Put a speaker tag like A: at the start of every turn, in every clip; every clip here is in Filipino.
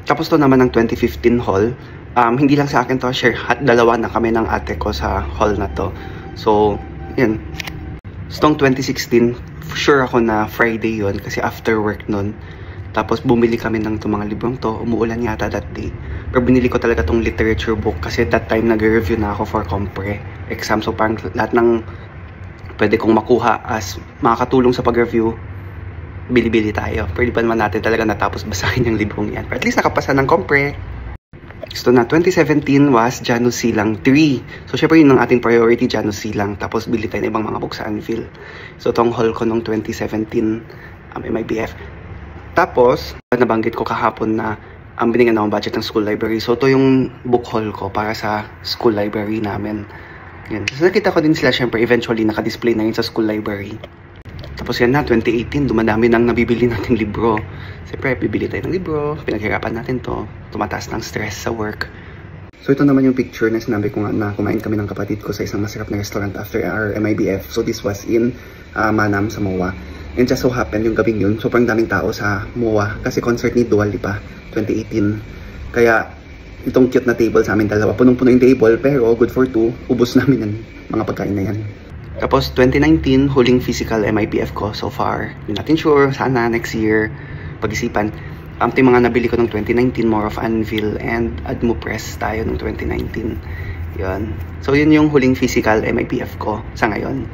A: Tapos to naman ng 2015 haul. Hindi lang sa akin to, share. Dalawa na kami ng ate ko sa haul na to. So, yun. So, 2016, sure ako na Friday yon kasi after work nun. Tapos bumili kami ng itong mga librong to. Umuulan yata that day. Pero binili ko talaga tong literature book kasi that time nag-review na ako for compre exam. So parang lahat ng pwede kong makuha as makakatulong sa pag-review, bili-bili tayo. Pwede pa naman natin talaga natapos basahin yung librong yan. Pero at least nakapasa ng compre. So na 2017 was Janus Silang 3. So syempre yun ang ating priority, Janus Silang. Tapos bili tayo ng ibang mga books sa Anvil. So itong haul ko nung 2017 MIBF. Tapos, nabanggit ko kahapon na binigyan akong budget ng school library. So, ito yung book haul ko para sa school library namin. Yan. So, nakita ko din sila, syempre, eventually, naka-display na yun sa school library. Tapos yan na, 2018, dumadami nang nabibili nating libro. Siyempre, bibili tayo ng libro, pinaghirapan natin to, tumataas ng stress sa work. So, ito naman yung picture na sinabi ko nga na kumain kami ng kapatid ko sa isang masarap na restaurant after our MIBF. So, this was in Manam, sa MOA. And just so happened, yung gabing yun, sobrang daming tao sa MOA kasi concert ni Dua Lipa 2018. Kaya itong cute na table sa amin dalawa, punong-puno yung table, pero good for two, ubos namin yung mga pagkain na yan. Tapos 2019, huling physical MIBF ko so far. Hindi natin sure, sana next year pag-isipan. Ito yung mga nabili ko ng 2019, more of Anvil and Admo Press tayo ng 2019. Yun. So yun yung huling physical MIBF ko sa ngayon.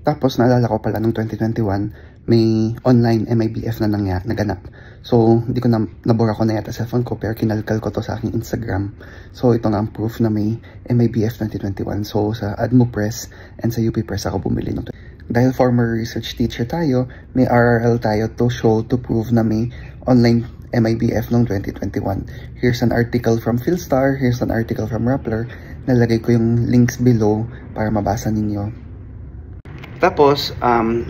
A: Tapos naalala ko pala nung 2021, may online MIBF na naganap. So, hindi ko nabura ko na yata sa phone ko, pero kinalkal ko to sa aking Instagram. So, ito nga ang proof na may MIBF 2021. So, sa Admo Press and sa UP Press ako bumili nito. Dahil former research teacher tayo, may RRL tayo to show, to prove na may online MIBF noong 2021. Here's an article from Philstar, here's an article from Rappler. Nalagay ko yung links below para mabasa ninyo. Tapos,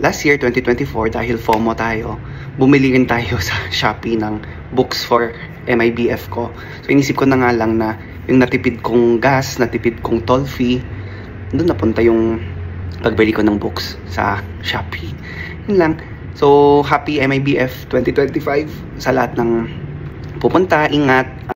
A: last year, 2024, dahil FOMO tayo, bumili rin tayo sa Shopee ng books for MIBF ko. So, inisip ko na nga lang na yung natipid kong gas, natipid kong toll fee, doon napunta yung pagbili ko ng books sa Shopee. Yun lang. So, happy MIBF 2025 sa lahat ng pupunta. Ingat.